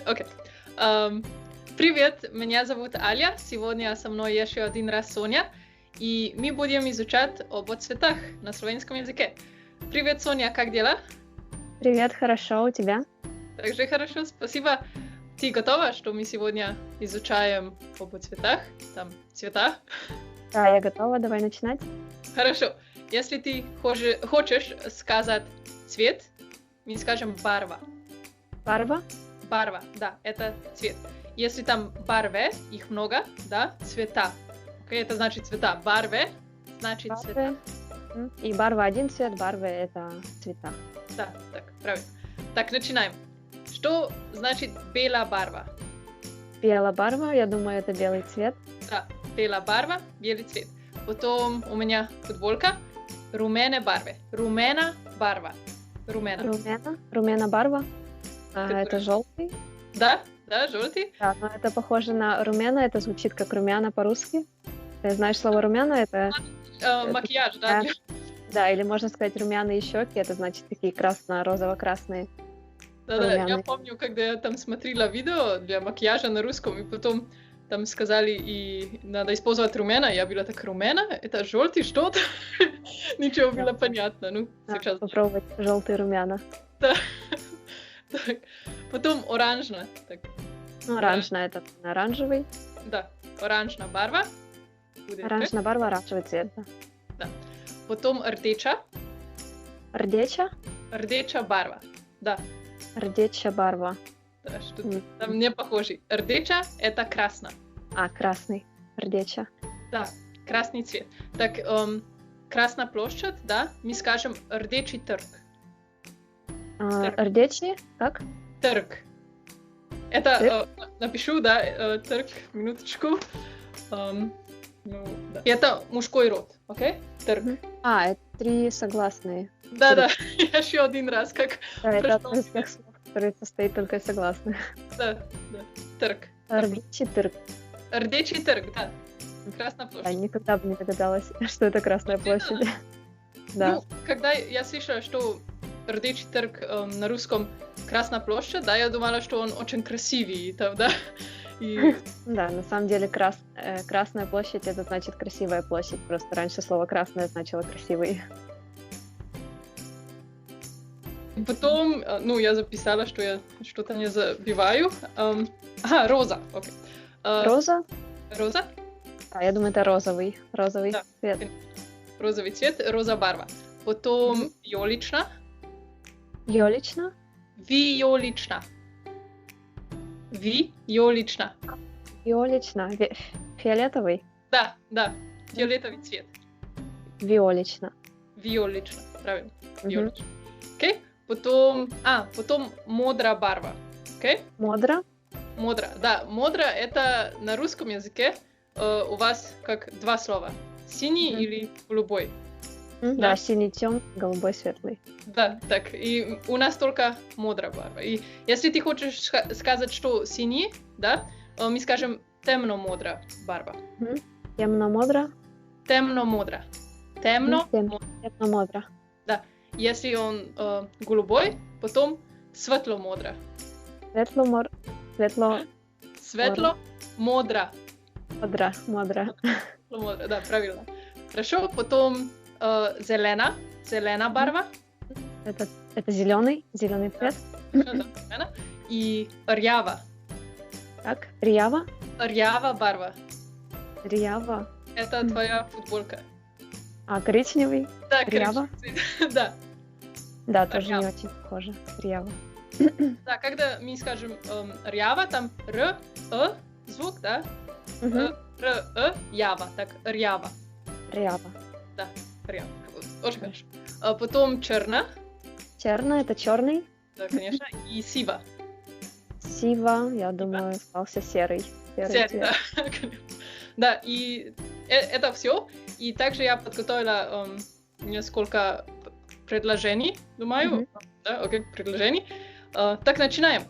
Окей. Привет, меня зовут Аля. Сегодня со мной еще один раз Соня. И мы будем изучать об цветах на словенском языке. Привет, Соня, как дела? Привет, хорошо, у тебя? Также хорошо, спасибо. Ты готова, что мы сегодня изучаем об цветах? Там цвета? Да, я готова, давай начинать. Хорошо. Если ты хочешь сказать цвет, мы скажем барва. Барва? Барва, да, это цвет. Если там барве, их много, да, цвета. Окей, это значит цвета. Барве значит цвета. И барва один цвет, барвы это цвета. Да, так, правильно. Так, начинаем. Что значит бела барва? Белая барва, я думаю, это белый цвет. Да, бела барва, белый цвет. Потом у меня футболка. Румяна барве. Румяна барва. Румяна. Румяна барва. Это желтый. Да, желтый. Да, но это похоже на румяна, это звучит как румяна по-русски. Ты знаешь слово румяна? Это макияж, да? Да, или можно сказать румяные щеки, это значит такие красно-розово-красные. Да, я помню, когда я там смотрела видео для макияжа на русском, и потом там сказали, и надо использовать румяна. Я была так, румяна? Это желтый что-то? Ничего было понятно. Ну, сейчас попробовать желтый румяна. Да. Так. Потом оранжна. Так. Оранжна это оранжевый. Да, оранжна барва. Оранжна барва, оранжевый цвет. Да. Потом рдеча. Рдеча? Рдеча барва. Да. Рдеча барва. Да, что там не похоже. Рдеча это красно. Красный. Рдеча. Да, красный цвет. Так, Красная площадь, да, мы скажем рдечий торг. Рдечий? Как? Торг. Это, напишу, да, торг, минуточку. Ну, да. Это мужской род, окей? Торг. Это три согласные. Да, еще один раз, как... Да, это одно из тех слов, которые состоит только из согласных. Да, торг. Рдечий торг. Рдечий торг, да. Красная площадь. Я никогда бы не догадалась, что это Красная площадь. Да. Ну, когда я слышала, что рдечий торг на русском Красная площадь, да, я думала, что он очень красивый, там, да. Да, на самом деле Красная площадь это значит красивая площадь, просто раньше слово красное значило красивый. Потом, я записала, что я что-то не забиваю. Роза. Окей. Роза? Роза? Я думаю, это розовый цвет. Розовый цвет, роза барва. Потом виолична. Виолична? Виолична. Виолична. Виолична. Фиолетовый? Да, фиолетовый цвет. Виолична. Виолична, правильно. Виолична. Окей? Потом модра барва. Окей? Модра? Модра, да. Модра это на русском языке у вас как два слова. Синий или голубой. Да, синий темный, голубой светлый. Да, так. И у нас только модра барва. И если ты хочешь сказать, что синий, да, мы скажем темно-модра барва. Темно-модра? Темно-модра. Темно-модра. Да. Если он голубой, потом светло-модра. Светло-модра. Модра. Да, правильно. Хорошо, потом зелена барва. Это зеленый цвет. Да, и рьява. Так, рьява? Рьява барва. Рьява. Это твоя футболка. Коричневый? Да, рьява? Да. Да, тоже не очень похоже. Рьява. Да, когда мы скажем рьява, там звук, да? Ява, так, рьява. Рьява. Да, рьява. Очень хорошо. Потом черна. Черна, это черный? Да, конечно. И сива. Сива, я думаю, остался серый. Серый, да. Да, и это все. И также я подготовила несколько предложений, думаю. Да, окей, предложений. Так, начинаем.